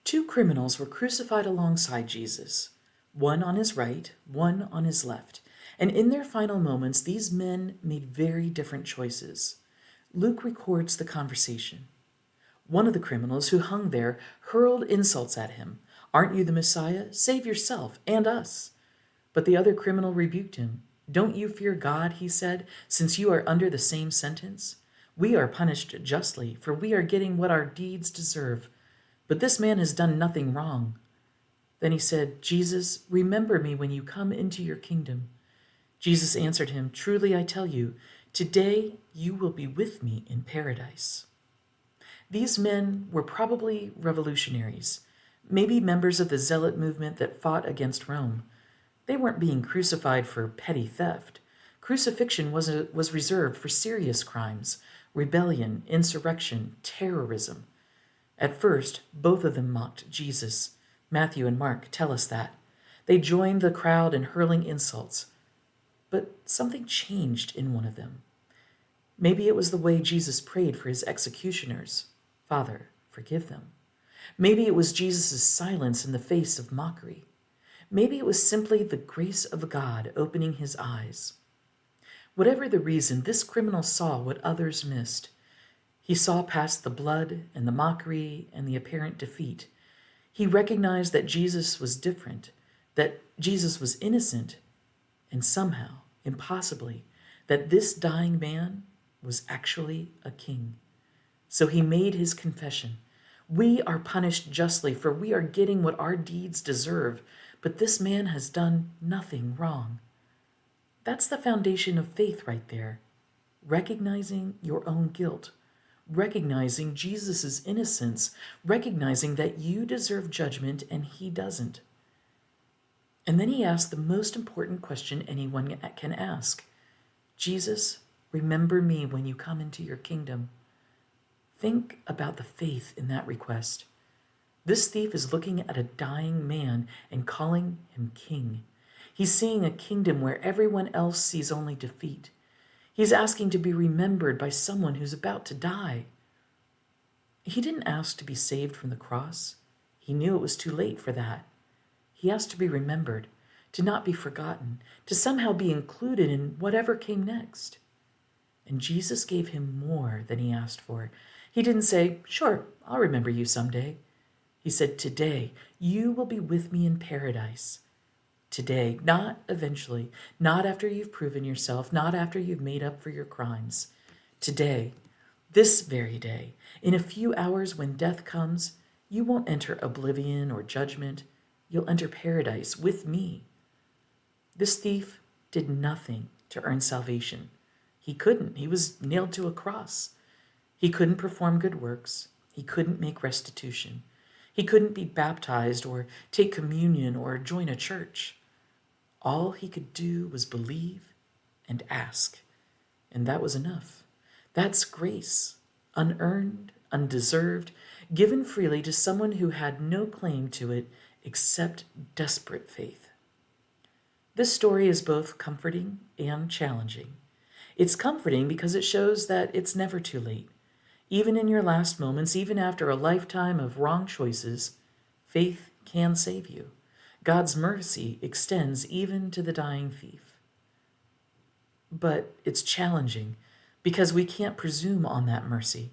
Two criminals were crucified alongside Jesus, one on his right, one on his left. And in their final moments, these men made very different choices. Luke records the conversation. One of the criminals who hung there hurled insults at him. "Aren't you the Messiah? Save yourself and us." But the other criminal rebuked him. "Don't you fear God," he said, "since you are under the same sentence? We are punished justly, for we are getting what our deeds deserve. But this man has done nothing wrong." Then he said, "Jesus, remember me when you come into your kingdom." Jesus answered him, "Truly I tell you, today you will be with me in paradise." These men were probably revolutionaries, maybe members of the Zealot movement that fought against Rome. They weren't being crucified for petty theft. Crucifixion was reserved for serious crimes: rebellion, insurrection, terrorism. At first, both of them mocked Jesus. Matthew and Mark tell us that. They joined the crowd in hurling insults. But something changed in one of them. Maybe it was the way Jesus prayed for his executioners. "Father, forgive them." Maybe it was Jesus' silence in the face of mockery. Maybe it was simply the grace of God opening his eyes. Whatever the reason, this criminal saw what others missed. He saw past the blood and the mockery and the apparent defeat. He recognized that Jesus was different, that Jesus was innocent, and somehow, impossibly, that this dying man was actually a king. So he made his confession. "We are punished justly, for we are getting what our deeds deserve, but this man has done nothing wrong." That's the foundation of faith right there. Recognizing your own guilt, recognizing Jesus' innocence, recognizing that you deserve judgment and he doesn't. And then he asked the most important question anyone can ask. "Jesus, remember me when you come into your kingdom." Think about the faith in that request. This thief is looking at a dying man and calling him king. He's seeing a kingdom where everyone else sees only defeat. He's asking to be remembered by someone who's about to die. He didn't ask to be saved from the cross. He knew it was too late for that. He asked to be remembered, to not be forgotten, to somehow be included in whatever came next. And Jesus gave him more than he asked for. He didn't say, "Sure, I'll remember you someday." He said, "Today, you will be with me in paradise." Today, not eventually, not after you've proven yourself, not after you've made up for your crimes. Today, this very day, in a few hours when death comes, you won't enter oblivion or judgment. You'll enter paradise with me. This thief did nothing to earn salvation. He couldn't. He was nailed to a cross. He couldn't perform good works. He couldn't make restitution. He couldn't be baptized or take communion or join a church. All he could do was believe and ask, and that was enough. That's grace, unearned, undeserved, given freely to someone who had no claim to it except desperate faith. This story is both comforting and challenging. It's comforting because it shows that it's never too late. Even in your last moments, even after a lifetime of wrong choices, faith can save you. God's mercy extends even to the dying thief. But it's challenging because we can't presume on that mercy.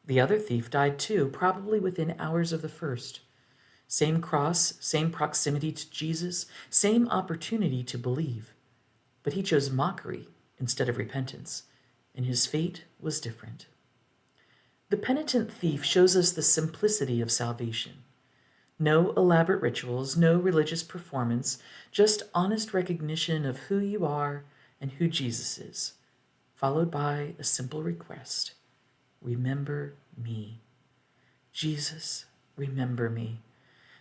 The other thief died too, probably within hours of the first. Same cross, same proximity to Jesus, same opportunity to believe. But he chose mockery instead of repentance, and his fate was different. The penitent thief shows us the simplicity of salvation. No elaborate rituals, no religious performance, just honest recognition of who you are and who Jesus is, followed by a simple request: remember me. Jesus, remember me.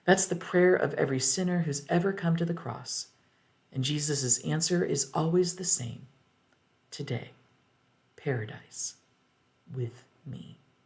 That's the prayer of every sinner who's ever come to the cross. And Jesus' answer is always the same: today, paradise with me.